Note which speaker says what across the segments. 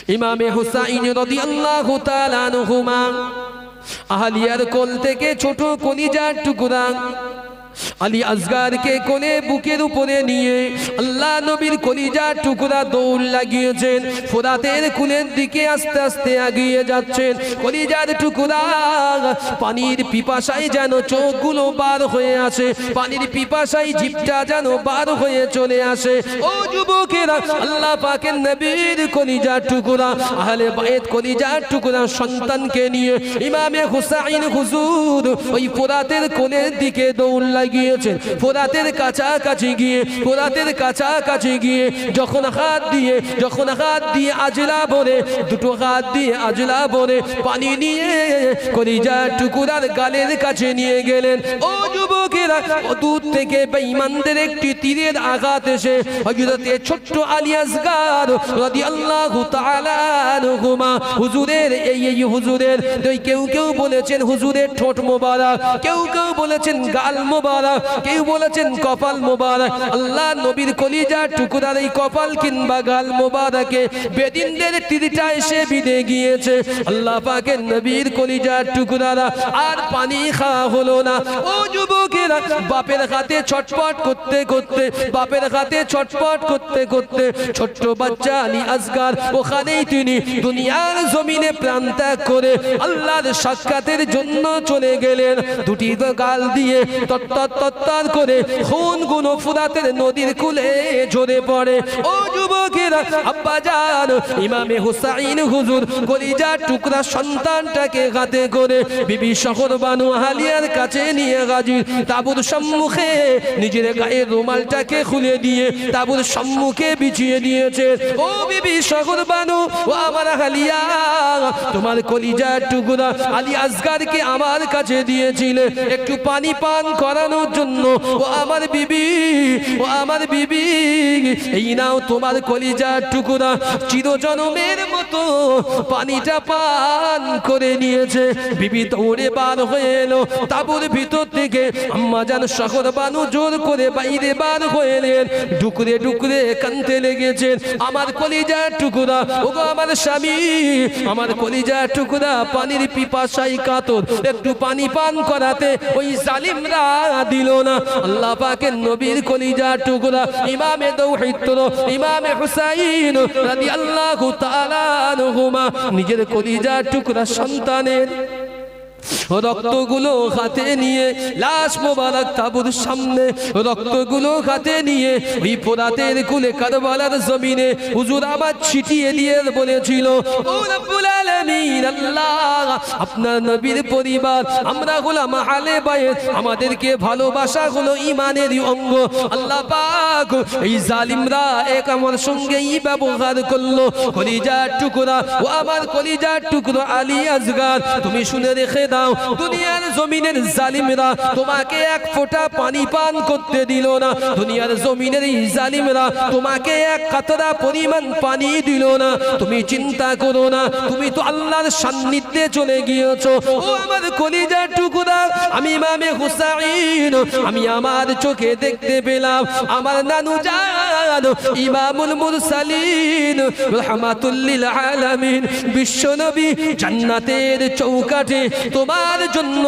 Speaker 1: ইমামে হুসাইন রাদিয়াল্লাহু তাআলা আনহুমা আহলিয়ার কোল থেকে ছোট কলিজার টুকরা আলী আসগারকে কোলে বুকের উপরে নিয়ে আল্লাহ নবীর কলিজার টুকরা দৌড় লাগিয়েছেন। ফোরাতের কুলের দিকে আস্তে আস্তে এগিয়ে যাচ্ছেন। কলিজার টুকরা পানির পিপাসায় যেন চোখগুলো বার হয়ে আসে, পানির পিপাসায় জিভটা যেন বার হয়ে চলে আসে। ও যুবকেরা, আল্লাহ পাকের নবীর কলিজার টুকরা, আহলে বাইত কলিজার টুকরা সন্তানকে নিয়ে ইমামে হুসাইন হুজুর ওই ফোরাতের কোলের দিকে দৌড় লাগিয়েছেন। ফোরাতের কাছাকাছি গিয়ে যখন হাত দিয়ে আজলা ভরে, দুটো হাত দিয়ে আজলা ভরে পানি নিয়ে কলিজার টুকরার গালের কাছে নিয়ে গেলেন। ও যুবকেরা, দূর থেকে বেঈমানদের একটি তীরের আঘাত এসে হযরতে ছোট্ট আলী আসগার রাদিয়াল্লাহু তাআলা আনহুমা হুজুরের হুজুরের কেউ বলেছেন হুজুরের ঠোঁট মোবারক, কেউ বলেছেন গাল মোবারক, কেউ বলেছেন কপাল মোবারক। আল্লাহ নবীর কলিজার টুকরার এই কপাল কিংবা গাল মোবারকে বেদিনদের তীরটা এসে বিঁধে গিয়েছে। আল্লাহ পাকের নবীর কলিজার টুকরারা আর পানি খাওয়া হলো না। ও যুবকেরা, বাপের হাতে ছটফট করতে ছোট্ট বাচ্চা আলী আসগার ওখানেই তিনি দুনিয়ার জমিনে প্রাণ ত্যাগ করে আল্লাহর সাক্ষাতের জন্য চলে গেলেন। দুটি গাল দিয়ে তত্তর করে খুনগুলো ফুরাতের নদীর কূলে ঝরে পড়ে। ও যুবকেরা, আব্বাজান ইমামে হুসাইন হুজুর কলিজার টুকরা সন্তানটাকে হাতে করে বিবি শহর বানু আলিয়ার কাছে নিয়ে হাজির। তাঁবুর সম্মুখে নিজের গায়ের রুমালটাকে খুলে দিয়ে তাঁবুর সম্মুখে বিছিয়ে দিয়েছে। ও বিবি শহর বানু, ও আমার আলিয়া, তোমার কলিজার টুকরা আলী আসগারকে আমার কাছে দিয়েছিলে একটু পানি পান করানোর জন্য। ও আমার বিবি, এই নাও তোমার কলিজার টুকরা চিরজনমের মতো পানিটা পান করে নিয়েছে। বিবি দৌড়ে বার হয়ে এলো তাঁবুর ভিতর থেকে। আম্মা জান শহর বানু জোর করে বাইরে বার হয়ে এলেন। ডুকরে কাঁদতে লেগেছেন। আমার কলিজার টুকরা, ওগো আমার স্বামী, আমার কলিজার টুকরা পানির পিপাসায় কাতর, একটু পানি পান করাতে ওই জালিমরা দিল না। আল্লাহ পাকের নবীর কলিজার টুকরা ইমামে তাওহীদ ইমামে হুসাইন রাদিয়াল্লাহু তাআলা আনহুমা নিজের কলিজার টুকরা সন্তানের রক্তগুলো হাতে নিয়ে, লাশ মোবারক তাঁবুর সামনে রক্তগুলো হাতে নিয়ে ওই ফোরাতের কুলে কারবালার জমিনে হুজুর আবার ছিটিয়ে দিয়ে বলেছিল, ও রব্বুল আলামিন, আল্লাহ আপনার নবীর পরিবার আমরা গোলাম আহলে বাইত, আমাদেরকে ভালোবাসা হলো ঈমানেরই অঙ্গ। আল্লাহ পাক এই জালিমরা এক আমার সঙ্গে এই ব্যবহার করলো। কলিজার টুকরা, ও আমার কলিজার টুকরা আলী আসগার, তুমি শুনে রেখে দাও, দুনিয়ার জমিনের জালিমরা তোমাকে এক ফোঁটা পানি পান করতে দিল না। দুনিয়ার জমিনের এই জালিমরা তোমাকে এক কাতরা পরিমাণ পানি দিল না। তুমি চিন্তা করো না, তুমি তো আল্লাহর সান্নিধ্যে চলে গিয়েছো। ও আমার কলিজার টুকরা, আমি ইমামে হুসাইন, আমি আমার চোখে দেখতে পেলাম আমার নানু জান ইমামুল মুরসালিন রাহমাতুল লিল আলামিন বিশ্বনবী জান্নাতের চৌকাঠে তোমার জন্য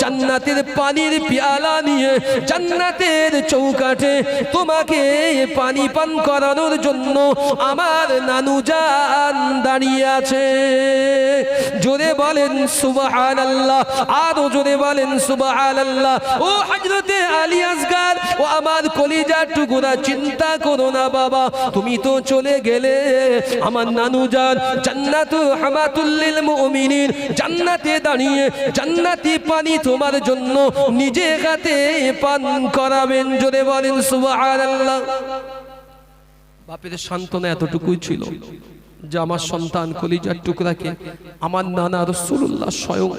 Speaker 1: জান্নাতের পানির পেয়ালা নিয়ে জান্নাতের চৌকাঠে তোমাকে পানি পান করানোর জন্য আমার নানু জান দাঁড়িয়ে আছে। জোরে বলেন সুবহানাল্লাহ, আরো জোরে বলেন সুবহানাল্লাহ। ও হযরতে আলী আসগার, ও আমার কলিজার টুকরা, চিন্তা করো না বাবা, তুমি তো চলে গেলে, আমার নানু জান জান্নাতু হামাতুল লিল মুমিনিন জান্নাতে দাঁড়িয়ে জান্নাতি পানি তোমার জন্য নিজে হাতে পান করাবেন। জোরে বলেন সুবহানাল্লাহ। বাপের সান্ত্বনা এতটুকুই ছিল যে আমার সন্তান কলিজার টুকরাকে আমার নানা রাসূলুল্লাহ স্বয়ং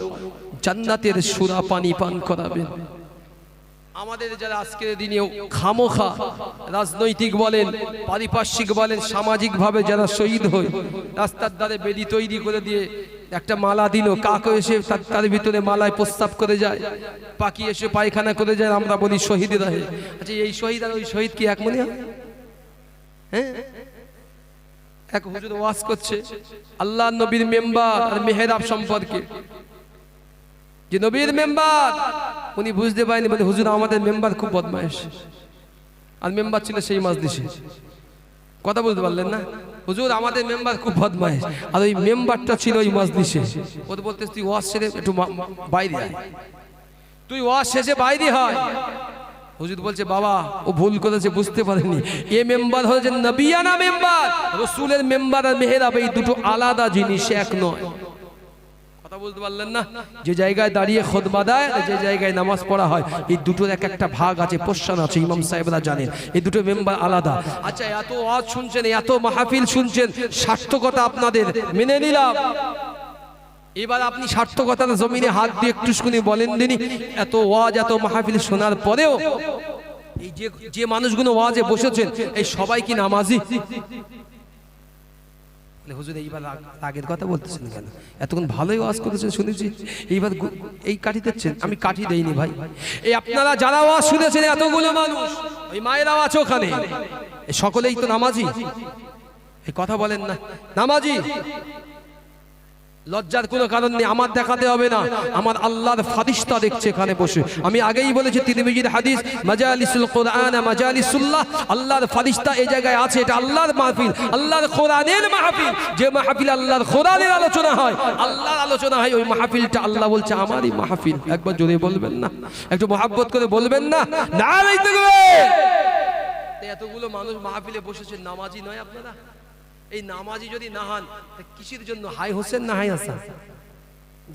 Speaker 1: জান্নাতের সুরা পানি পান করাবেন। আমাদের যারা আজকের দিনে খামোখা রাজনৈতিক বলেন, পারিপার্শ্বিক বলেন, সামাজিকভাবে যারা শহীদ হয়, রাস্তার ধারে বেদি তৈরি করে দিয়ে একটা মালা দিল, কাক এসে তার ভিতরে মালায় প্রস্তাব করে যায়, পাখি এসে পায়খানা করে যায়, আমরা বলি শহীদরা। আচ্ছা, এই শহীদ আর ওই শহীদ কি এক মনে হয়? হ্যাঁ, এক হুজুর ওয়াজ করছে আল্লাহর নবীর মেম্বার আর মেহরাব সম্পর্কে, যে নবীর মেম্বার উনি বুঝতে পারেনি, বলে হুজুর আমাদের মেম্বার খুব বদমাইশ, আর মেম্বার ছিল সেই মাজলিসে। কথা বুঝতে পারলেন না? হুজুর আমাদের মেম্বার খুব বদমাইশ, আর ওই মেম্বারটা ছিল ওই মাজলিসে। ও তো বলতে তুই ওয়াজ ছেড়ে একটু বাইরে আয়, তুই ওয়াজ শেষে বাইরে হয়। হুজুর বলছে বাবা ও ভুল করেছে, বুঝতে পারেনি এ মেম্বার হচ্ছে নবিয়ানা মেম্বার, রাসূলের মেম্বার আর মেহরাব এই দুটো আলাদা জিনিস, এক নয়। কথা বুঝতে পারলেন না? যে জায়গায় দাঁড়িয়ে খুতবা দেয় আর যে জায়গায় নামাজ পড়া হয়, এই দুটোর এক একটা ভাগ আছে, পোরশন আছে, ইমাম সাহেবরা জানেন, এই দুটো মেম্বার আলাদা। আচ্ছা এত ওয়াজ শুনছেন, এত মাহফিল শুনছেন, সার্থকতা আপনাদের মেনে নিলাম। এবার আপনি সার্থকতার জমিনে হাত দিয়ে একটু শুনে বলেন দিনই, এত ওয়াজ এত মাহফিল শোনার পরেও এই যে মানুষগুলো ওয়াজে বসেছেন এই সবাই কি নামাজি? হুজুর এইবার আগের কথা বলতেছেন কেন? এতক্ষণ ভালোই ওয়াজ করেছেন শুনেছি, এইবার এই কাঠি দিচ্ছেন? আমি কাঠি দেইনি ভাই, এই আপনারা যারা ওয়াজ শুনেছেন এতগুলো মানুষ, ওই মায়েরাও আছে ওখানে, সকলেই তো নামাজি। এই কথা বলেন না নামাজি। লজ্জার কোনো কারণ নেই, আমার দেখাতে হবে না, আমার আল্লাহর ফারিস্তা দেখছে এখানে বসে। আমি আগেই বলেছি তিরমিজির হাদিস, মাজালিসুল কোরআন মাজালিসুল্লাহ, আল্লাহর ফারিস্তা এই জায়গায় আছে, এটা আল্লাহর মাহফিল, আল্লাহর কোরআনের মাহফিল। যে মাহফিল আল্লাহর কোরআনের আলোচনা হয়, আল্লাহর আলোচনা হয়, ওই মাহফিলটা আল্লাহ বলছে আমারই মাহফিল। একবার জোরে বলবেন না? একটু মহব্বত করে বলবেন না? নারে তাকবীর। এতগুলো মানুষ মাহফিলে বসেছে, নামাজি নয় আপনারা? এই নামাজি যদি না হন কিসের জন্য? হাই হোসেন না হাই হাসান?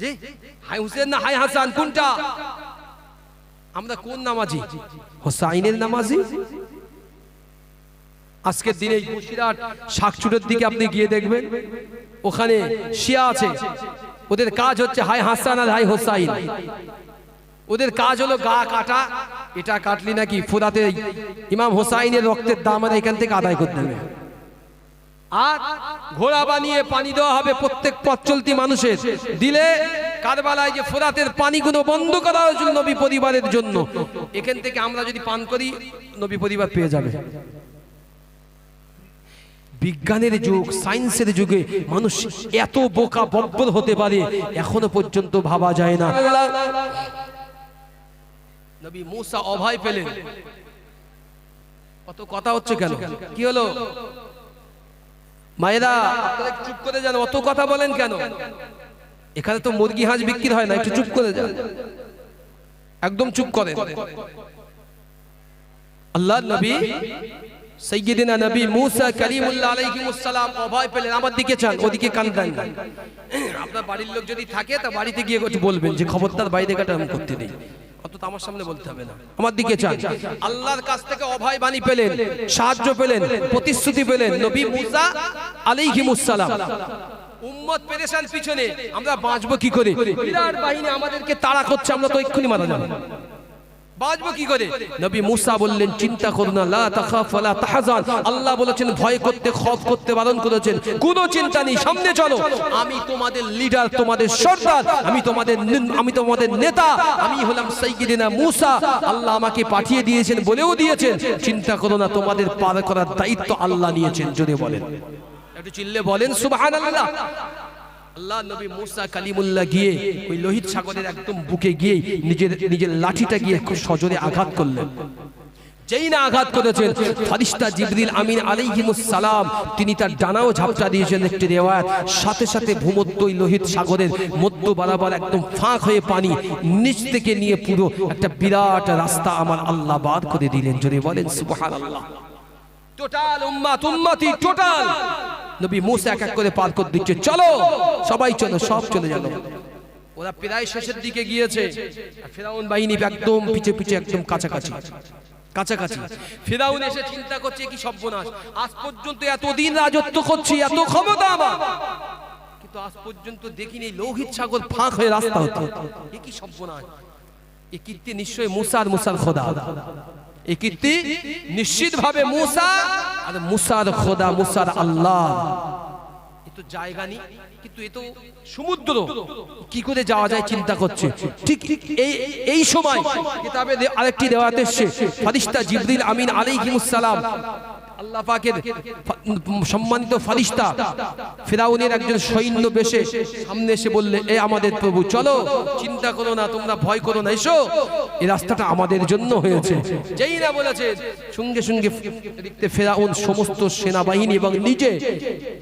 Speaker 1: জি, হাই হোসেন না হাই হাসান, কোনটা? আমরা কোন নামাজি? হোসাইনের নামাজি। আজকের দিনে বসিরহাট শাকচুরের দিকে আপনি গিয়ে দেখবেন, ওখানে শিয়া আছে, ওদের কাজ হচ্ছে হাই হাসান আর হাই হোসাইন। ওদের কাজ হলো গা কাটা, এটা কাটলি নাকি ফুরাতে ইমাম হোসাইনের রক্তের দাম এখান থেকে আদায় করতে হবে, আর ঘোড়া বানিয়ে পানি দেওয়া হবে প্রত্যেক পথ চলতি মানুষের দিলে। কারবালায় যে ফোরাতের পানিগুলো বন্ধ করা হয়েছিল নবী পরিবারের জন্য, এখান থেকে আমরা যদি পান করি নবী পরিবার পেয়ে যাবে। বিজ্ঞানের যুগ, সায়েন্সের যুগে মানুষ এত বোকা বব্বর হতে পারে এখনো পর্যন্ত ভাবা যায় না। নবী মুসা অভয় পেলেন, কত কথা হচ্ছে কেন? কি হলো মায়েরা? আপনারা চুপ করে যান, অত কথা বলেন কেন? এখানে তো মুরগি হাঁস বিক্রি হয় না, একটু চুপ করে যান, একদম চুপ করেন। আল্লাহর নবী সাইয়্যিদিনা নবী মুসা কালিমুল্লাহ আলাইহিস সালাম অভয় পেলেন। আমার দিকে চান, ওদিকে কান দেন না। আপনার বাড়ির লোক যদি থাকে তা বাড়িতে গিয়ে একটু বলবেন যে খবরদার বাইরে কাটা আমি করতে নেই, অত তো আমার সামনে বলতে হবে না। আমার দিকে চান। আল্লাহর কাছ থেকে অভয় বাণী পেলেন, সাহায্য পেলেন, প্রতিশ্রুতি পেলেন নবী মুসা আলাইহিস সালাম। উম্মত পেরেশান পিছনে, আমরা বাঁচবো কি করে? বিরাট বাহিনী আমাদেরকে তাড়া করছে, আমরা তো এক্ষুনি মারা যাব, বাঁচবো কি করে? নবী মুসা বললেন চিন্তা করো না, লা তাখাফ ওয়া লা তাহজান। আল্লাহ বলেছেন ভয় করতে, খৌফ করতে বারণ করেছেন, কোনো চিন্তা নেই, সামনে চলো, আমি তোমাদের লিডার, তোমাদের সর্দার, আমি তোমাদের নেতা, আমি হলাম সাইয়্যিদিনা মুসা। আল্লাহ আমাকে পাঠিয়ে দিয়েছেন, বলেও দিয়েছেন চিন্তা করো না, তোমাদের পার করার দায়িত্ব আল্লাহ নিয়েছেন। জোরে বলেন, একটু চিল্লে বলেন সুবহানাল্লাহ। আল্লাহ নবী মুসা কালিমুল্লাহ গিয়ে ওই লোহিত সাগরের একদম বুকে গিয়ে নিজের লাঠিটা গিয়ে খুব সজোরে আঘাত করলেন। যেই না আঘাত করেছেন, ফেরেশতা জিবরিল আমিন আলাইহিস সালাম তিনি তার ডানাও ঝাপটা দিয়েছেন। একটি রিওয়ায়াত, সাথে সাথে ভূমধ্য লোহিত সাগরের মধ্য বরাবর একদম ফাঁক হয়ে পানি নিচ থেকে নিয়ে পুরো একটা বিরাট রাস্তা আমার আল্লাহ বার করে দিলেন। জোরে বলেন সুবহানাল্লাহ। টোটাল উম্মতি টোটাল নবী মুসা এক এক করে পার করে দিচ্ছে, চলো সবাই চলো, সব চলে গেল। ওরা প্রায় শেষের দিকে গিয়েছে, ফিরাউন বাহিনী একদম পিছে পিছে, একদম কাছাকাছি। ফিরাউন এসে চিন্তা করছে কি সর্বনাশ, আজ পর্যন্ত এতদিন রাজত্ব করছি, এত ক্ষমতা আমার, কিন্তু আজ পর্যন্ত দেখিনি লোহিত সাগর ফাঁক হয়ে রাস্তা হতো। এ কি সর্বনাশ, এ কীর্তি নিশ্চয়ই মুসার খোদা, এই কীর্তি নিশ্চিত ভাবে মুসা আর মুসার খোদা, মুসার আল্লাহ। এ তো জায়গা নেই, কিন্তু এ তো সমুদ্র, কি করে যাওয়া যায় চিন্তা করছে। ঠিক এই সময় কিতাবে আরেকটি রিওয়ায়াত এসেছে, ফেরেশতা জিবরিল আমিন আলাইহিস সালাম আল্লাহ পাকের সম্মানিত ফেরেশতা ফিরাউনের একজন সৈন্য বেশে সামনে এসে বললে, এ আমাদের প্রভু, চলো, চিন্তা করো না, তোমরা ভয় করো না, এসো, এই রাস্তাটা আমাদের জন্য হয়েছে। যেই না বলেছে, সঙ্গে সঙ্গে দেখতে ফিরাউন সমস্ত সেনাবাহিনী এবং নিজে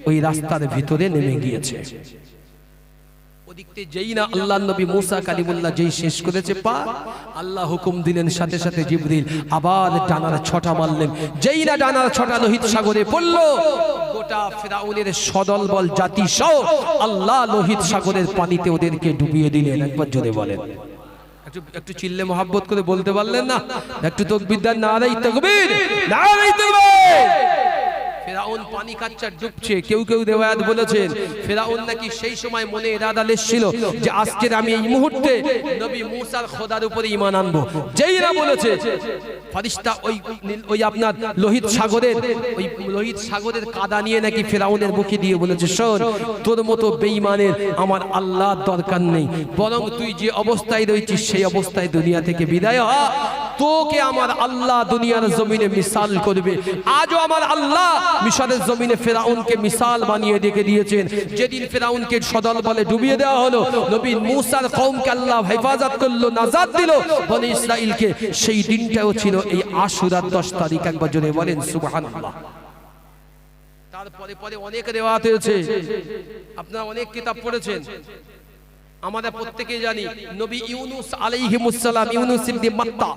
Speaker 1: ওই রাস্তার ভিতরে নেমে গিয়েছে। ওদিকে যেই না আল্লাহর নবী মুসা কালিমুল্লাহ যেই শেষ করেছে পা, আল্লাহ হুকুম দিলেন, সাথে সাথে জিবরিল আবার ডানার ছটা মারলেন। যেই না ডানার ছটা লোহিত সাগরে পড়ল, গোটা ফিরাউনের সদল বল জাতি সহ আল্লাহ লোহিত সাগরের পানিতে ওদেরকে ডুবিয়ে দিলেন। একবার জোরে বলেন, একটু চিল্লে মোহাব্বত করে বলতে পারলেন না? একটু তাকবীর দেন, নারে তাকবীর, নারে তাকবীর। ফেরাউন পানি খাচ্ছে, ডুবছে। কেউ কেউ রিওয়ায়াত বলেছেন ফেরাউন নাকি সেই সময় মনে ইরাদা লেছিল যে আজকের আমি এই মুহূর্তে নবী মুসার খোদার উপরে ঈমান আনবো। যেই না বলেছে ফেরেশতা ওই আপনার লোহিত সাগরের কাদা নিয়ে নাকি ফেরাউনের মুখে দিয়ে বলেছে, শোন, তোর মতো বেঈমানের আমার আল্লাহর দরকার নেই, বরং তুই যে অবস্থায় রয়েছিস সেই অবস্থায় দুনিয়া থেকে বিদায় হ। তোকে আমার আল্লাহ দুনিয়ার জমিনে মিসাল করবে। আজও আমার আল্লাহ মিশরের জমিনে ফেরাউনকে মিসাল বানিয়ে রেখে দিয়েছেন। যেদিন ফেরাউনকে সদল বলে ডুবিয়ে দেওয়া হলো, নবী মুসার কওমকে আল্লাহ হেফাজত করলো, নাজাত দিল বনি ইসরাইলকে, সেই দিনটাও ছিল এই আশুরার 10 তারিখ। একবার জোরে বলেন সুবহানাল্লাহ। তারপরে পরে অনেক রিওয়ায়াত হয়েছে, আপনারা অনেক কিতাব পড়েছেন। আমরা প্রত্যেকেই জানি নবী ইউনুস আলাইহিস সালাম, ইউনুস ইবনে মাত্তা,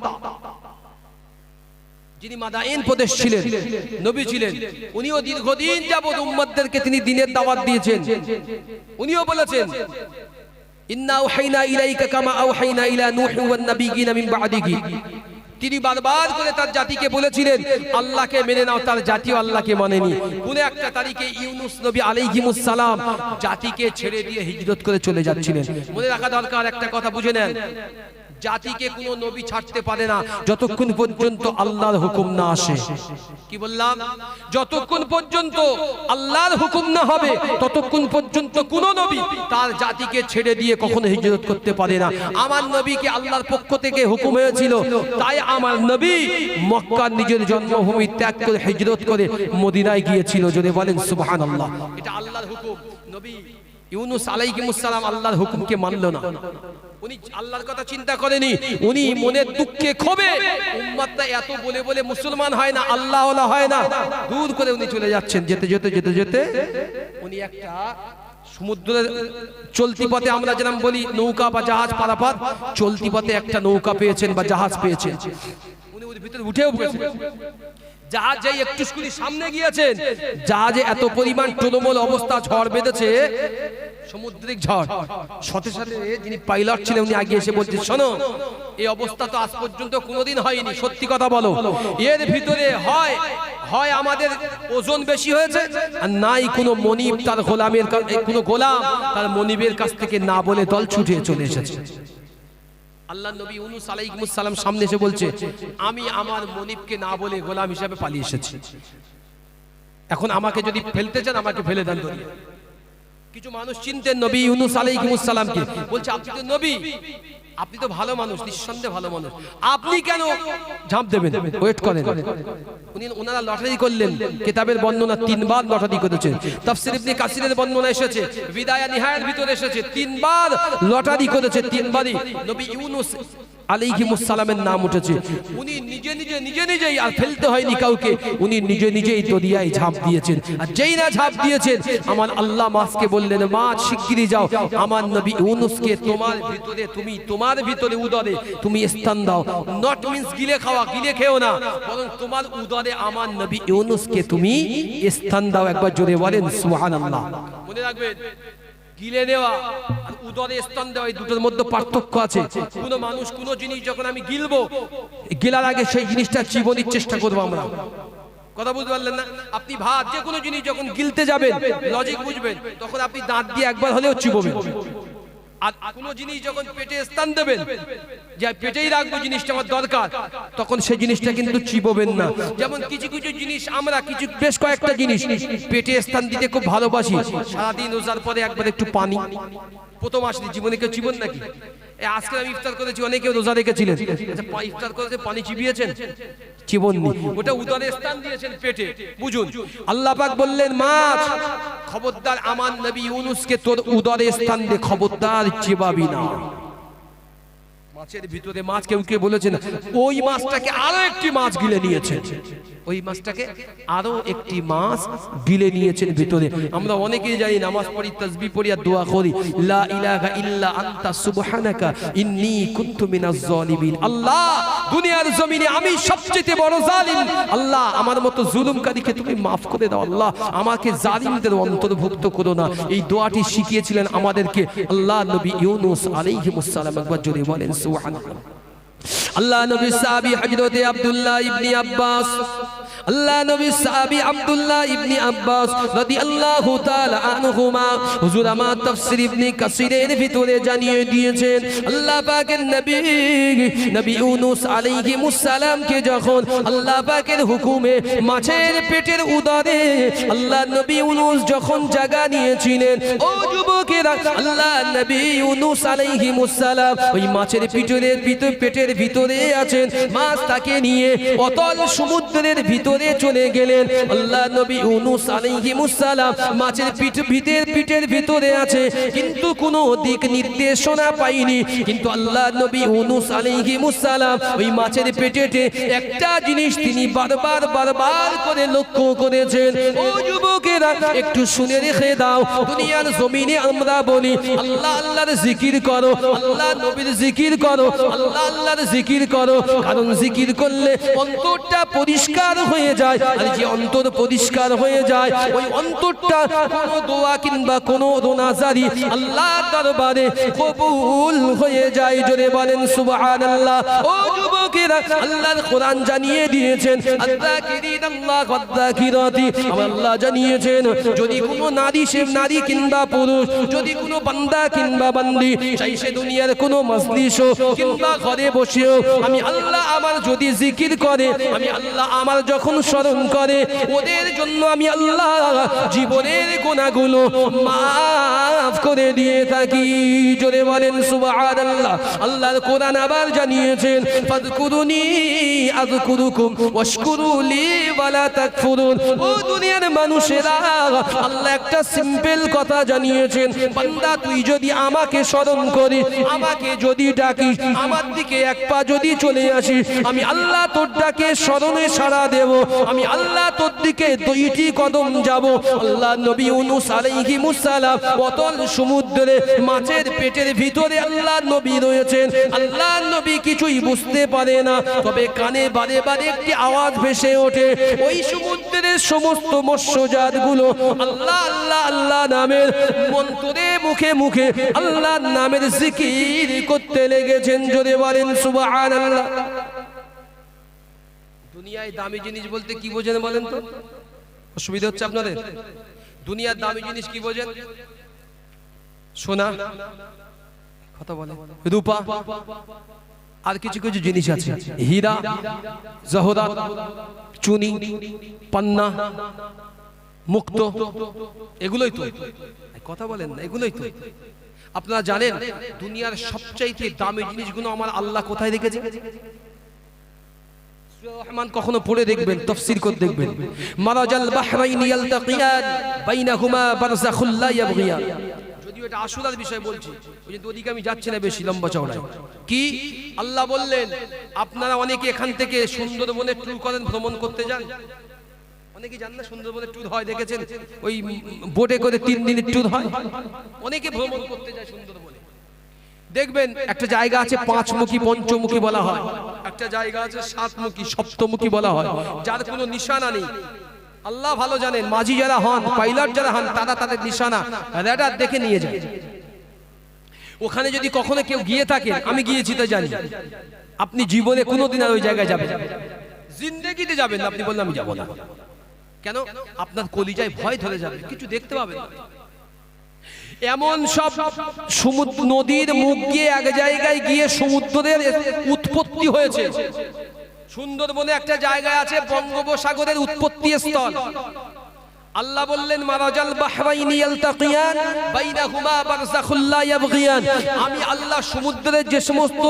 Speaker 1: যিনি মাদায়েন প্রদেশ ছিলেন, নবী ছিলেন, উনিও দীর্ঘদিন যাবত উম্মতদেরকে তিনি দ্বীনের দাওয়াত দিয়েছেন। উনিও বলেছেন, ইন্না আওহাইনা ইলাইকা কামা আওহাইনা ইলা নূহ ওয়ান নাবিয়িনা মিন বা'দিহি। তিনি বারবার করে তার জাতিকে বলেছিলেন আল্লাহকে মেনে নাও, তার জাতিও আল্লাহকে মানেনি। কোন একটা তারিখে ইউনুস নবী আলাইহিস সালাম জাতিকে ছেড়ে দিয়ে হিজরত করে চলে যাচ্ছিলেন। মনে রাখা দরকার একটা কথা, বুঝে নেন, জাতিকে কোনো নবী ছাড়তে পারে না যতক্ষণ পর্যন্ত আল্লাহর হুকুম না আসে। কি বললাম? যতক্ষণ পর্যন্ত আল্লাহর হুকুম না হবে ততক্ষণ পর্যন্ত কোন নবী তার জাতিকে ছেড়ে দিয়ে কখনো হিজরত করতে পারে না। আমার নবীকে আল্লাহর পক্ষ থেকে হুকুম হয়েছিল, তাই আমার নবী মক্কার নিজের জন্মভূমি ত্যাগ করে হিজরত করে মদিনায় গিয়েছিল। যদি বলেন সুবহানাল্লাহ, এটা আল্লাহর হুকুম। নবী ইউনুস আলাইহিস সালাম আল্লাহর হুকুমকে মানল না। উনি আল্লাহর কথা চিন্তা করেনি, উনি মনের দুঃখে ক্ষোভে উম্মতটা এত বলে বলে মুসলমান হয় না, আল্লাহ ওয়ালা হয় না, দূর করে উনি চলে যাচ্ছেন। যেতে যেতে যেতে যেতে উনি একটা সমুদ্রের চলতি পথে, আমরা যেরকম বলি নৌকা বা জাহাজ পারাপার, চলতি পথে একটা নৌকা পেয়েছেন বা জাহাজ পেয়েছেন। উনি ওর ভিতরে উঠেও বসেছেন। জাহাজ যেই একটু সামনে গিয়েছেন, জাহাজে এত পরিমাণ টলমল অবস্থা, ঝড় বেঁধেছে, সামুদ্রিক ঝড়। সাথে সাথে যিনি পাইলট ছিলেন উনি আগে এসে বলছেন, শোনো, এই অবস্থা তো আজ পর্যন্ত কোনোদিন হয়নি, সত্যি কথা বলো, এর ভিতরে হয় আমাদের ওজন বেশি হয়েছে, আর নাই কোনো মনিব তার গোলামের, কোনো গোলাম তার মনিবের কাছ থেকে না বলে দল ছুটে চলে এসেছে। আল্লাহ নবী ইউনুস আলাইহিস সালাম সামনে এসে বলছে, আমি আমার মনিবকে না বলে গোলাম হিসেবে পালিয়ে এসেছি, এখন আমাকে যদি ফেলতে চান আমাকে ফেলে দেন। কিছু মানুষ চিনতেন নবী ইউনুস আলাইহিস সালামকে, বলছে আপনি তো নবী, আপনি তো ভালো মানুষ, নিঃসন্দেহে ভালো মানুষ, আপনি কেন ঝাঁপ দেবেন? ওয়েট করেন। ওনারা লটারি করলেন। কিতাবের বর্ণনা 3 বার লটারি করেছেন। তাফসীর ইবনে কাসিরের বর্ণনা এসেছে, বিদায়া নিহায়ার ভিতরে এসেছে, 3 বার লটারি করেছে, 3 বারই নবী ইউনুস আলাইহিস সালামের নাম উঠেছে। উনি নিজে নিজেই, আর ফেলতে হয়নি কাউকে, উনি নিজে নিজেই দরিয়ায় ঝাঁপ দিয়েছেন। আর যেই না ঝাঁপ দিয়েছেন, আমার আল্লাহ মাছকে বললেন, মাছ শিগগিরই যাও, আমার নবী ইউনুসকে তোমার ভিতরে উদরে তুমি স্থান দাও। নট মিন্স গিলে খাওয়া, গিলে খেও না, বরং তোমার উদরে আমার নবী ইউনুসকে তুমি স্থান দাও। একবার জোরে বলেন সুবহানাল্লাহ। মনে রাখবেন, গিলে নেওয়া আর উদরে স্থান দেওয়া, এই দুটোর মধ্যে পার্থক্য আছে। কোন মানুষ কোন জিনিস যখন আমি গিলবো, গিলার আগে সেই জিনিসটা চিবোনির চেষ্টা করবো আমরা। কথা বুঝতে পারলেন না? আপনি ভাত যে কোনো জিনিস যখন গিলতে যাবেন, লজিক বুঝবেন, তখন আপনি দাঁত দিয়ে একবার হলেও চিবোবেন। আর কোন জিনিস যখন পেটে স্থান দেবেন, যে পেটেই রাখবো, জিনিসটা আমার দরকার, তখন সেই জিনিসটা কিন্তু চিবোবেন না। যেমন কিছু কিছু জিনিস আমরা, বেশ কয়েকটা জিনিস পেটে স্থান দিতে খুব ভালোবাসি। সারাদিন রোজার পরে একবার একটু পানি, প্রথম আসলে জীবনে কেউ চিবন নাকি? আজকে আমি ইফতার করেছি, অনেকে রোজা রেখেছিলেন, আচ্ছা ইফতার করেছে পানি চিবিয়েছেন? চিবননি, ওটা উদরে স্থান দিয়েছেন পেটে, বুঝুন। আল্লাহ পাক বললেন মাছ, খবরদার আমার নবী ইউনূসকে তোর উদরে স্থান দে, খবরদার চিবাবি না। মাছের ভিতরে মাছ, কেউ কে বলেছেন ওই মাছটাকে আরো একটি মাছ গিলে নিয়েছেন, ওই মাছটাকে আরো একটি মাছ গিলে নিয়েছেন ভিতরে। আমরা অনেকেই জানি নামাজ পড়ি, তাসবিহ পড়ি আর দোয়া করি, লা ইলাহা ইল্লা আনতা সুবহানাকা ইন্নী কুনতু মিনাজ জালিমিন। আল্লাহ, দুনিয়ার জমিনে আমি সবচেয়ে বড় জালিম, আল্লাহ আমার মতো জুলুমকারীকে তুমি মাফ করে দাও, আল্লাহ আমাকে জালিমদের অন্তর্ভুক্ত করো না। এই দোয়াটি শিখিয়েছিলেন আমাদেরকে আল্লাহ নবী ইউনূস আলাইহিস সালাম। একবার জোরে বলেন সুবহানাল্লাহ। আল্লাহ নবী সাহাবী হযরতে আব্দুল্লাহ ইবনে আব্বাস, আল্লাহ নবী সাহাবী আব্দুল্লাহ ইবনে আব্বাস রাদিয়াল্লাহু তাআলা আনহুমা, হুজুর আমার তাফসীর ইবনে কাসিরের ভিতরে জানিয়ে দিয়েছেন আল্লাহ পাকের নবী নবী ইউনূস আলাইহিস সালামকে যখন আল্লাহ পাকের হুকুমে মাছের পেটের উদরে আল্লাহ নবী ইউনূস যখন জায়গা নিয়েছিলেন, ও যুবকেরা, আল্লাহ নবী ইউনূস আলাইহিস সালাম ওই মাছের পেটের ভিতরে আছেন, মাছ তাকে নিয়ে অতল সমুদ্রের ভিতরে চলে গেলেন। আল্লাহ নবী ইউনূস আলাইহিস সালাম মাছের পিঠের ভিতরে আছে, কিন্তু কোনো দিক নির্দেশনা পাইনি। কিন্তু আল্লাহ নবী ইউনূস আলাইহিস সালাম ওই মাছের পেটেতে একটা জিনিস তিনি বারবার করে লক্ষ্য করেছেন। ও যুবকেরা, একটু শুনে রেখে দাও, দুনিয়ার জমিনে আমরা বলি আল্লাহ আল্লাহর জিকির করো, আল্লাহ নবীর জিকির করো, আল্লাহ আল্লাহর জিকির করো, কারণ জিকির করলে অন্তরটা পরিষ্কার হয়ে যায়। আর যে অন্তর পরিষ্কার হয়ে যায়, ওই অন্তরটা কোনো দোয়া কিংবা কোনো রোনাজারি আল্লাহর দরবারে কবুল হয়ে যায়। জোরে বলেন সুবহানাল্লাহ। ও যুবকেরা, আল্লাহর কোরআন জানিয়ে দিয়েছেন আয-যাকিরিনাল্লাহ ওয়ায-যাকিরাতি, আল্লাহ জানিয়েছেন যদি কোনো নারী কিংবা পুরুষ, যদি কোনো বান্দা কিংবা বান্দি, চাই সে দুনিয়ার কোনো মজলিস কিংবা ঘরে বসেও আমি আল্লাহ আমার যদি জিকির করে, আমি আল্লাহ আমার যখন স্মরণ করে, ওদের জন্য আমি আল্লাহ জীবনের গুনাহগুলো মাফ করে দিয়ে থাকি। জোরে বলেন সুবহানাল্লাহ। আল্লাহর কোরআন আবার জানিয়েছেন ফাযকুরুনি আযকুরুকুম ওয়াশকুরু লি ওয়ালা তাকফুরুন। ও দুনিয়ার মানুষেরা, আল্লাহ একটা সিম্পল কথা জানিয়েছেন, বান্দা তুই যদি আমাকে স্মরণ করিস, আমাকে যদি ডাকিস, আমার দিকে এক পা যদি চলে আসিস, আমি আল্লাহ তোর ডাকে স্মরণে সাড়া দেব, আমি আল্লাহ তোর দিকে দুইটি কদম যাব। আল্লাহ নবী ইউনূস আলাইহিস সালাম অতল সমুদ্রে মাছের পেটের ভিতরে আল্লাহ নবী রয়েছেন। আল্লাহ নবী কিছুই বুঝতে পারে না, তবে কানে বারে একটি আওয়াজ ভেসে ওঠে। ওই সমুদ্রের সমস্ত মৎস্যজাতগুলো আল্লাহ আল্লাহ আল্লাহ নামের মন্ত্রে মুখে আল্লাহর নামের জিকির করতে লেগেছেন। জোরে বলেন সুবহানাল্লাহ। দুনিয়ায় দামি জিনিস বলতে কি বোঝেন বলেন তো? অসুবিধা হচ্ছে আপনাদের? দুনিয়ার দামি জিনিস কি বোঝেন? সোনা, কথা বলে, রূপা, আর কিছু জিনিস আছে, হীরা জহরাত, চুনি, পান্না, মুক্তো, এগুলোই তো, কথা বলেন না, এগুলোই তো। আপনারা জানেন দুনিয়ার সবচাইতে দামি জিনিসগুলো আমার আল্লাহ কোথায় রেখেছে? সূরা রহমান কখনো পড়ে দেখবেন, তাফসীর করে দেখবেন, মারাজাল বাহরাইনি ইয়ালতাকিয়ান বাইনাহুমা বারযাখুল লা ইয়াবগিয়ান। যদিও এটা আসলার বিষয় বলছি, ওই যে ওদিকে আমি যাচ্ছি না বেশি লম্বা চওড়ায়। কি আল্লাহ বললেন, আপনারা অনেকে এখান থেকে সুন্দরবনে ট্যুর করেন, ভ্রমণ করতে যান, অনেকে জান না সুন্দরবনে ট্যুর হয়, দেখেছেন ওই বোটে করে 3 দিনের ট্যুর হয়, অনেকে ভ্রমণ করতে যায় সুন্দরবনে। দেখবেন একটা জায়গা আছে পাঁচমুখী পঞ্চমুখী বলা হয়, একটা জায়গা আছে সাতমুখী সপ্তমুখী বলা হয়, যার কোনো নিশানা নেই। আল্লাহ ভালো জানেন, মাঝি যারা হন, পাইলট যারা হন, তারা তাদের নিশানা রাডার দেখে নিয়ে যায়। ওখানে যদি কখনো কেউ গিয়ে থাকে, আমি গিয়েছি তো জানি, আপনি জীবনে কোনোদিন আর ওই জায়গায় যাবেন, জিন্দেগিতে যাবেন না। আপনি বললেন আমি যাব না, কেন? আপনার কলিজায় ভয় ধরে যাবে, কিছু দেখতে পাবেন না। এমন সব সমুদ্র নদীর মুখ দিয়ে এক জায়গায় গিয়ে সমুদ্রের উৎপত্তি হয়েছে। সুন্দরবনে একটা জায়গা আছে বঙ্গোপসাগরের উৎপত্তি স্থল। আল্লাহ বললেন মারাজাল বাহরাইনি ইয়ালতাকিয়ান বাইনাহুমা বারযাখুল লা ইয়াবগিয়ান। আমি আল্লাহ সমুদ্রের যে সমস্ত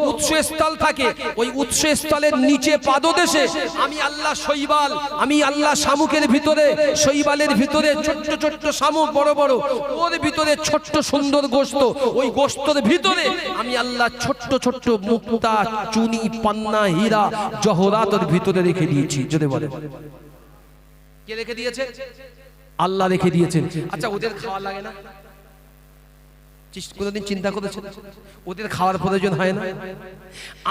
Speaker 1: উৎসস্থল থাকে ওই উৎসস্থলের নিচে পাদদেশে আমি আল্লাহ শৈবাল, আমি আল্লাহ শামুকের ভিতরে, শৈবালের ভিতরে ছোট্ট ছোট্ট শামুক বড় বড়, ওর ভিতরে ছোট্ট সুন্দর গোশত, ওই গোশতের ভিতরে আমি আল্লাহ ছোট্ট ছোট্ট মুক্তা, চুনি, পান্না, হীরা, জহরাতের ভিতরে রেখে দিয়েছি। যদি বলে কে রেখে দিয়েছে? আল্লাহ রেখে দিয়েছেন। আচ্ছা ওদের খাওয়া লাগে না? কোনদিন চিন্তা করেছেন ওদের খাওয়ার প্রয়োজন হয় না?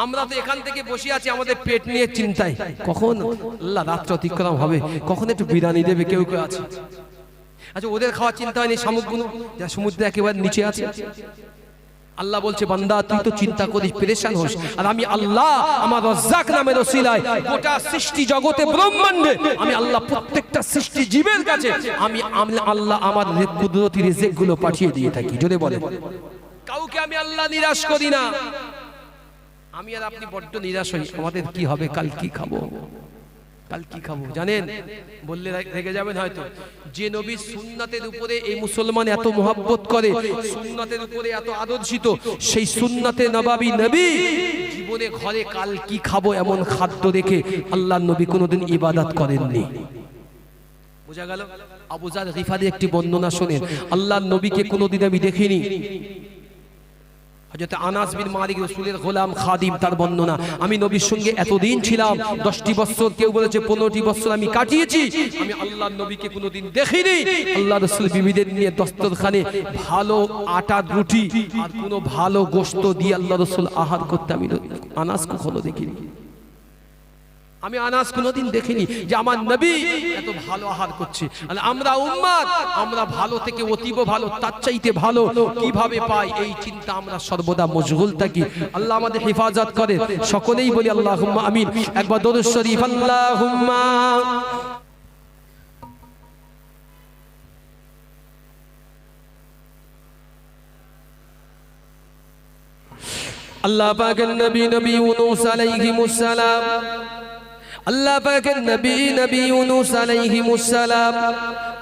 Speaker 1: আমরা তো এখান থেকে বসে আছি আমাদের পেট নিয়ে চিন্তায়, কখন আল্লাহ রাত্র অতিক্রম হবে, কখন একটু বিরিয়ানি দেবে, কেউ কেউ আছে। আচ্ছা ওদের খাওয়ার চিন্তা হয়নি শামুকগুলো যা সমুদ্রে একেবারে নিচে আছে? আল্লাহ বলছে বান্দা তুই তো চিন্তা করিস, পেরেশান হোস, আর আমি আল্লাহ আমার রাজ্জাক নামের ওসিলায় গোটা সৃষ্টি জগতে ব্রহ্মাণ্ডে আমি আল্লাহ প্রত্যেকটা সৃষ্টি জীবের কাছে আমি আল্লাহ আমার কুদরতি রিজিকগুলো পাঠিয়ে দিয়ে থাকি। যদি বলে কাউকে আমি আল্লাহ নিরাশ করি না। আমি আর আপনি বড্ড নিরাশ হই, আমাদের কি হবে, কাল কি খাবো, কাল কি খাবো জানেন? বললে রেগে যাবেন হয়তো। যে নবী সুন্নাতের উপরে এই মুসলমান এত মোহাব্বত করে, সুন্নাতের উপরে এত আদর্শিত, সেই সুন্নাতে নবাবী নবী জীবনে ঘরে কাল কি খাবো এমন খাদ্য রেখে আল্লাহর নবী কোনোদিন ইবাদত করেননি। বোঝা গেল? আবু যার গিফারি একটি বর্ণনা শুনেন, আল্লাহর নবীকে কোনোদিন আমি দেখিনি। হযরত আনাস বিন মালিক রাসূলের গোলাম খাদিম, তার বর্ণনা, আমি নবীর সঙ্গে এতদিন ছিলাম, 10টি বছর, কেউ বলেছে 15টি বছর আমি কাটিয়েছি, আমি আল্লাহর নবীকে কোনোদিন দেখিনি। আল্লাহ রাসূল বিবিদের নিয়ে দস্তরখানে ভালো আটার রুটি আর কোনো ভালো গোশত দিয়ে আল্লাহ রাসূল আহার করতে আমি আনাস কখনো দেখিনি। আমি আনাস কোনোদিন দেখিনি যে আমার নবী এত ভালো আহার করছে। আর আমরা উম্মত, আমরা ভালো থেকে অতীব ভালো, তার চাইতে ভালো কিভাবে পাই এই চিন্তা আমরা সর্বদা মশগুল থাকি। আল্লাহ আমাদের হেফাজত করে। সকলেই বলি আল্লাহুম্মা আমিন। একবার দরুদ শরীফ আল্লাহুম্মা আল্লাহ পাকের নবী নবী ইউনূস আলাইহিমুস সালাম, আল্লাহ পাকের নবী নবী ইউনূস আলাইহিমুস সালাম,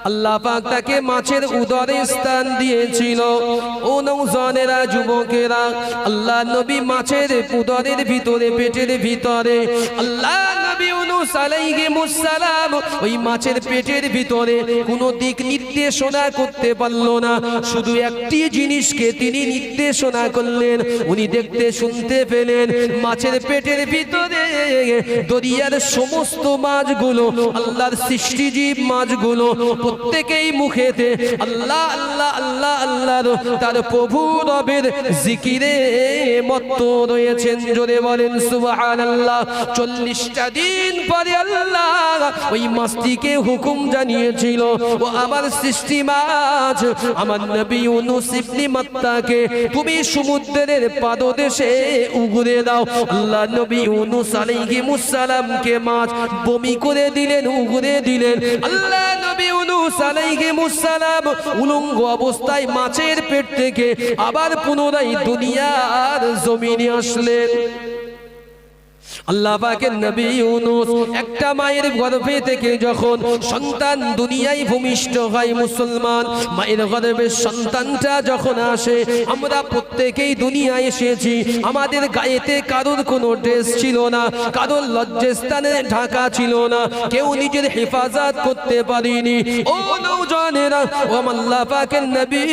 Speaker 1: আল্লাহ পাক তাকে মাছের উদরে স্থান দিয়েছিল। ও নওজওয়ানেরা, যুবকেরা, আল্লাহ নবী মাছের উদরের ভিতরে, পেটের ভিতরে আল্লাহ নবী ইউনূস আলাইহিমুস সালাম ওই মাছের পেটের ভিতরে কোনো দিক নির্দেশনা করতে পারল না। শুধু একটি জিনিসকে তিনি নির্দেশনা করলেন, উনি দেখতে শুনতে পেলেন মাছের পেটের ভিতরে দরিয়ার সমস্ত মাছগুলো, আল্লাহর সৃষ্টিজীব মাছগুলো প্রত্যেকেই মুখেতে আল্লাহ আল্লাহ আল্লাহ আল্লাহ তার প্রভু রবের জিকিরে মত্ত রয়েছেন। জোরে বলেন সুবহানাল্লাহ। 40টা দিন পরে আল্লাহ ওই মাছটিকে হুকুম জানিয়েছিল, ও আমার সৃষ্টি মাছ, আমার নবী ইউনূস ইবনে মাত্তাকে তুমি সমুদ্রের পাদদেশে উগরে দাও। আল্লাহ নবী ইউনূস আলাইহিমুস সালামকে মাছ বমি করে দিলেন, উগরে দিলেন। আল্লাহ নবী ইউনূস আলাইহিমুস সালাম উলঙ্গ অবস্থায় মাছের পেট থেকে আবার পুনরায় দুনিয়ার জমিনে আসলেন। আল্লাহ পাকের নবী ইউনূস একটা মায়ের গর্ভে থেকে যখন সন্তান দুনিয়ায় ভূমিষ্ঠ হয়, মুসলমান মায়ের গর্ভের সন্তানটা যখন আসে, আমরা প্রত্যেকেই দুনিয়ায় এসেছি, আমাদের গায়েতে কারোর কোনো ড্রেস ছিল না, কারোর লজ্জাস্থানে ঢাকা ছিল না, কেউ নিজের হেফাজত করতে পারেনি। ও নওজওয়ানেরা, ও আল্লাহ পাকের নবী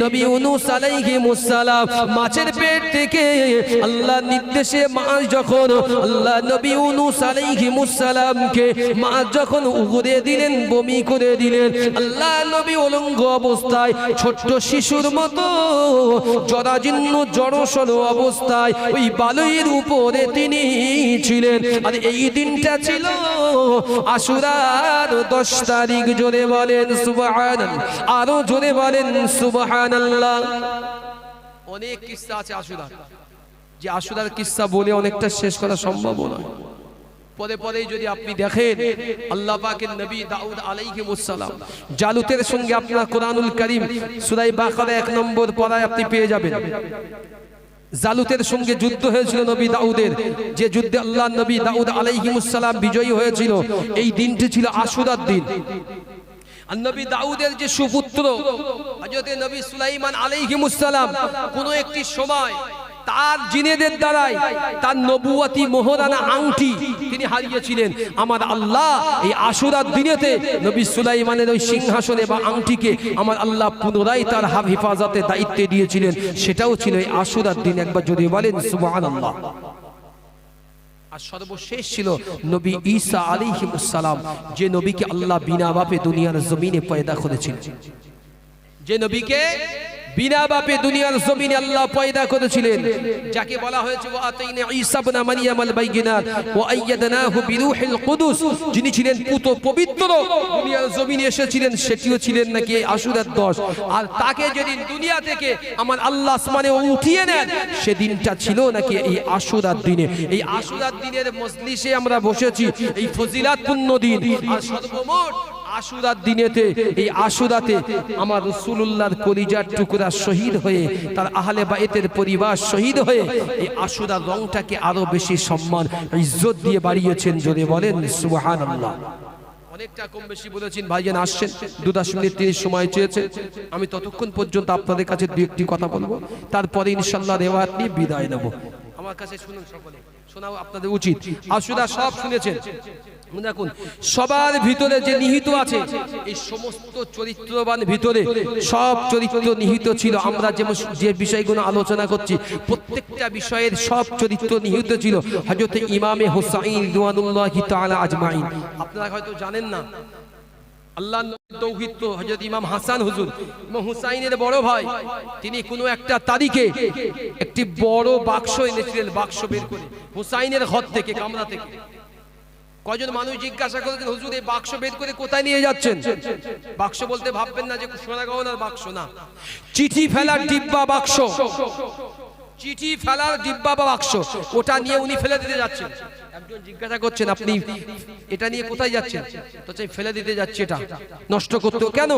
Speaker 1: নবী ইউনূস আলাইহিমুস সালাম মাছের পেট থেকে আল্লাহর নির্দেশে মাছ যখন আল্লাহ নবী ইউনূস আলাইহিমুস সালামকে মাছ যখন উগরে দিলেন, বমি করে দিলেন, আল্লাহ নবী উলঙ্গ অবস্থায় ছোট্ট শিশুর মতো জরাজীর্ণ জড়সড় অবস্থায় ওই বালুর উপরে তিনি ছিলেন। আর এই দিনটা ছিল আশুরার 10 তারিখ। জোরে বলেন সুবহানাল্লাহ, আরো জোরে বলেন সুবহানাল্লাহ। অনেক কিস্সা আছে আশুরার, যে আশুরার কিস্সা বলে অনেকটা শেষ করা সম্ভব নয়। পরে পরেই যদি আপনি দেখেন আল্লাহ পাকের নবী দাউদ আলাইহিমুস সালাম জালুতের সঙ্গে আপনার কোরআনুল কারীম সূরা বাকারা 1 নম্বর পারায় আপনি পেয়ে যাবেন। জালুতের সঙ্গে যুদ্ধ হয়েছিল নবী দাউদের, যে যুদ্ধে আল্লাহ নবী দাউদ আলাইহিমুস সালাম বিজয়ী হয়েছিল। এই দিনটি ছিল আশুরার দিন। আর নবী দাউদের যে সুপুত্র হযরত নবী সুলাইমান আলাইহিস সালাম কোন একটি সময় তার জিনেদের দ্বারাই তার নবুয়তি মোহরানা আংটি তিনি হারিয়েছিলেন। আমার আল্লাহ এই আশুরার দিনেতে নবী সুলাইমানের ওই সিংহাসনে বা আংটিকে আমার আল্লাহ পুনরায় তার হেফাজতে দায়িত্বে দিয়েছিলেন, সেটাও ছিল এই আশুরার দিন। একবার যদি বলেন সুবহানাল্লাহ। আর সর্বশেষ ছিল নবী ঈসা আলাইহিস সালাম, যে নবীকে আল্লাহ বিনা বাপে দুনিয়ার জমিনে পয়দা করেছিলেন, যে নবীকে বিনা বাপে দুনিয়ার জমিনে আল্লাহ পয়দা করেছিলেন, যাকে বলা হয়েছে ওয়া আতাইনা ঈসা ইবনে মারইয়াম আল বাইয়িনাত ওয়া আইয়াদনাহু বিরূহিল কুদুস, যিনি ছিলেন পুত পবিত্র দুনিয়ার জমিনে এসেছিলেন, সেটিও ছিলেন নাকি এই আশুরার 10। আর তাকে যেদিন দুনিয়া থেকে আমার আল্লাহ আসমানে উঠিয়ে নেন, সেদিনটা ছিল নাকি এই আশুরার দিনে। এই আশুরার দিনের মজলিসে আমরা বসেছি, এই ফজিলাতপূর্ণ দিন। আর সর্বমোট আশুরার দিনেতে, এই আশুরাতে আমার রাসূলুল্লাহর কলিজার টুকরা শহীদ হয়ে, তার আহলে বাইতের পরিবার শহীদ হয়ে এই আশুরার রংটাকে আরো বেশি সম্মান ইজ্জত দিয়ে বাড়িয়েছেন। জোরে বলেন সুবহানাল্লাহ। অনেকটা কম বেশি বলেছেন, ভাইজান আসছেন 2-10 মিনিট তিনি সময় চেয়েছে, আমি ততক্ষণ পর্যন্ত আপনাদের কাছে দু একটি কথা বলবো, তারপরে ইনশাআল্লাহ রিওয়ায়াত নিয়ে বিদায় নেব। আমার কাছে শুনুন, সকলে শোনাও আপনাদের উচিত। আশুরা সব শুনেছেন, দেখুন সবার ভিতরে যে নিহিত আছে, এই সমস্ত চরিত্রবান ভিতরে সব চরিত্র নিহিত ছিল। আমরা যে বিষয়গুলো আলোচনা করছি, প্রত্যেকটা বিষয়ের সব চরিত্র নিহিত ছিল হযরত ইমামে হুসাইন রিদওয়ানুল্লাহি তাআলা আজমাইন। আপনারা হয়তো জানেন না, আল্লাহর তৌহিদ হযরত ইমাম হাসান হুজুর, ইমাম হুসাইনের বড় ভাই, তিনি কোনো একটা তারিখে একটি বড় বাক্স এনেছিলেন, বাক্স বের করে হুসাইনের ঘর থেকে, কামরা থেকে। কয়জন মানুষ জিজ্ঞাসা করেছেন, হুজুর এই বাক্স বের করে কোথায় নিয়ে যাচ্ছেন? বাক্স বলতে ভাববেন না যে সোনা গহনার বাক্স, না, চিঠি ফেলার ডিব্বা বাক্স, চিঠি ফেলার ডিব্বা বা বাক্স, ওটা নিয়ে উনি ফেলে দিতে যাচ্ছেন। একজন জিজ্ঞাসা করছেন, আপনি এটা নিয়ে কোথায় যাচ্ছেন? তো চাই ফেলে দিতে যাচ্ছে, এটা নষ্ট করতে। কেন?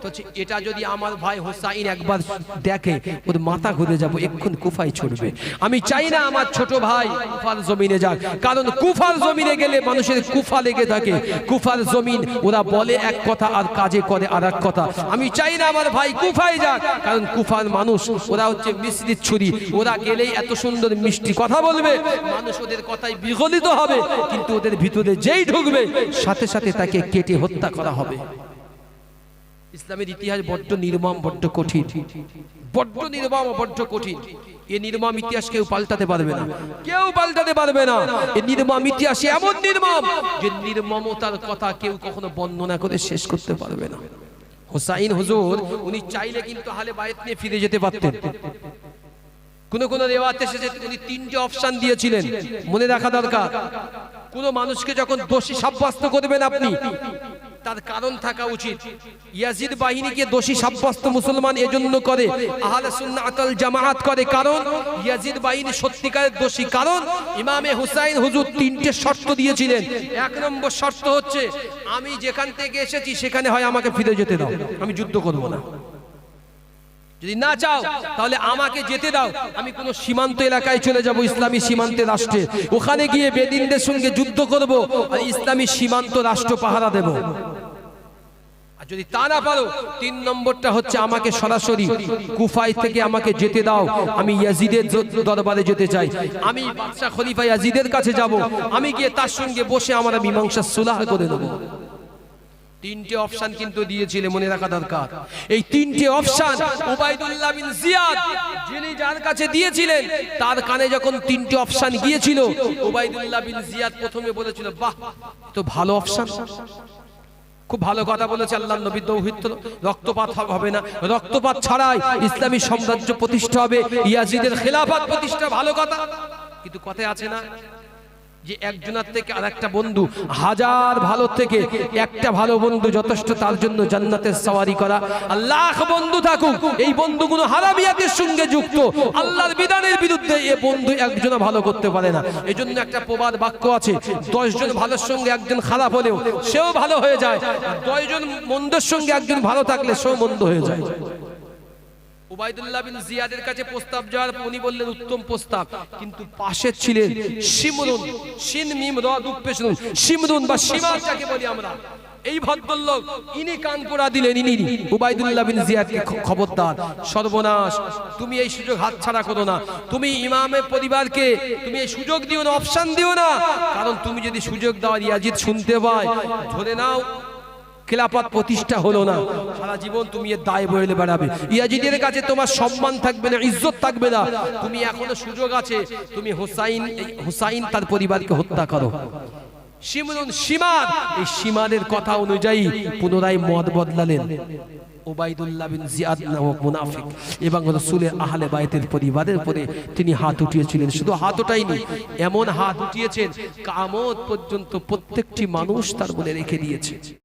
Speaker 1: তো এটা যদি আমার ভাই হুসাইন একবার দেখে, ওর মাথা ঘুরে যাবো, এক্ষুন কুফায় ছুটবে। আমি চাই না আমার ছোট ভাই কুফার জমিনে যাক, কারণ কুফার জমিনে গেলে মানুষের কুফা লেগে থাকে। কুফার জমিন, ওরা বলে এক কথা আর কাজে করে আর এক কথা। আমি চাই না আমার ভাই কুফায় যাক, কারণ কুফার মানুষ ওরা হচ্ছে মিশ্রিত ছুরি, ওরা গেলেই এত সুন্দর মিষ্টি কথা বলবে, মানুষ ওদের কথায় বিগলিত হবে, কিন্তু ওদের ভিতরে যেই ঢুকবে সাথে সাথে তাকে কেটে হত্যা করা হবে। ইসলামের ইতিহাস বড্ড নির্মম, বড্ড কঠিন, বড্ড নির্মম, বড্ড কঠিন। এই নির্মম ইতিহাস কেউ পাল্টাতে পারবে না, কেউ পাল্টাতে পারবে না। এই নির্মম ইতিহাস এমন নির্মম যে নির্মমতার কথা কেউ কখনো বর্ণনা করে শেষ করতে পারবে না। হুসাইন হুজুর উনি চাইলে কিন্তু আহলে বাইত নিয়ে ফিরে যেতে পারতেন। কোন রিওয়ায়াতে এসেছে উনি 3টে অপশন দিয়েছিলেন, মনে রাখা দরকার। কোন মানুষকে যখন দোষী সাব্যস্ত করবেন আপনি, তার কারণ থাকা উচিত। ইয়াজিদ বাহিনীকে দোষী সাব্যস্ত মুসলমান এজন্য করে, আহলে সুন্নাত ওয়াল জামাআত করে, কারণ ইয়াজিদ বাহিনী সত্যিকারের দোষী। কারণ ইমামে হুসাইন হুজুর 3টে শর্ত দিয়েছিলেন। 1 নম্বর শর্ত হচ্ছে, আমি যেখান থেকে এসেছি সেখানে হয় আমাকে ফিরে যেতে দাও, আমি যুদ্ধ করব না। যদি না চাও তাহলে আমাকে যেতে দাও, আমি কোন সীমান্ত এলাকায় চলে যাব, ইসলামী সীমান্তে রাষ্ট্রে, ওখানে গিয়ে বেদিনদের সঙ্গে যুদ্ধ করব আর ইসলামী সীমান্ত রাষ্ট্র পাহারা দেব। আর যদি তা না পারো, 3 নম্বরটা হচ্ছে আমাকে সরাসরি কুফায় থেকে আমাকে যেতে দাও, আমি ইয়াজিদের দরবারে যেতে চাই, আমি বাদশা খলিফা ইয়াজিদের কাছে যাব, আমি গিয়ে তার সঙ্গে বসে আমরা মীমাংসা সুলহ করে দেব। 3টে অপশন কিন্তু দিয়েছিলেন, মনে রাখা দরকার। এই 3টে অপশন উবাইদুল্লাহ বিন জিয়াদ যিনি যার কাছে দিয়েছিলেন, তার কানে যখন 3টে অপশন গিয়েছিল, উবাইদুল্লাহ বিন জিয়াদ প্রথমে বলেছিল, বাহ তো ভালো অপশন, খুব ভালো কথা বলেছে আল্লাহর নবী, তৌহিদ, রক্তপাত হবে না, রক্তপাত ছাড়াই ইসলামী সাম্রাজ্য প্রতিষ্ঠা হবে, ইয়াজিদের খেলাফত প্রতিষ্ঠা, ভালো কথা। কিন্তু কথায় আছে না যে একজনের থেকে আরেকটা বন্ধু, হাজার ভালো থেকে একটা ভালো বন্ধু যথেষ্ট তার জন্য জান্নাতের সওয়ারি করা। লাখ বন্ধু থাকুক, এই বন্ধুগুলো হারামিয়াতের সঙ্গে যুক্ত, আল্লাহর বিধানের বিরুদ্ধে, এ বন্ধু একজনও ভালো করতে পারে না। এজন্য একটা প্রবাদ বাক্য আছে, 10 জন ভালোর সঙ্গে একজন খারাপ হলেও সেও ভালো হয়ে যায়, 10 জন মন্দের সঙ্গে একজন ভালো থাকলে সেও মন্দ হয়ে যায়। উবাইদুল্লাহ বিন জিয়াদের কাছে প্রস্তাব যাওয়ার, উনি বললেন উত্তম প্রস্তাব, কিন্তু পাশে ছিলেন শিমরুন, শিন মিম র দুঃপে শুনুন, শিমরুন বা সীমা যাকে বলি আমরা, এই ভদ্রলোক ইনি কান পোড়া দিলেন, ইনি উবাইদুল্লাহ বিন জিয়াদকে খবরদার, সর্বনাশ, তুমি এই সুযোগ হাতছাড়া করো না, তুমি ইমামের পরিবারকে তুমি এই সুযোগ দিও না, অপশন দিও না, কারণ তুমি যদি সুযোগ দাও ইয়াজিদ শুনতে পায়, ধরে নাও খেলাফত প্রতিষ্ঠা হলো না, সারা জীবন তুমি এর দায় বয়ে বেড়াবে, ইয়াজিদের কাছে তোমার সম্মান থাকবে না, ইজ্জত থাকবে না, তুমি এখনো সুযোগ আছে, তুমি হুসাইন তার পরিবারকে হত্যা করো। এই সীমানের কথা অনুযায়ী পুনরায় মত বদলালেন উবাইদুল্লাহ বিন জিয়াদ নামক মুনাফিক এবং রাসূলের আহলে বাইতের পরিবারের উপরে তিনি হাত উঠিয়েছিলেন। শুধু হাত ওঠাইনি, এমন হাত উঠিয়েছেন কিয়ামত পর্যন্ত প্রত্যেকটি মানুষ তার মনে রেখে দিয়েছে।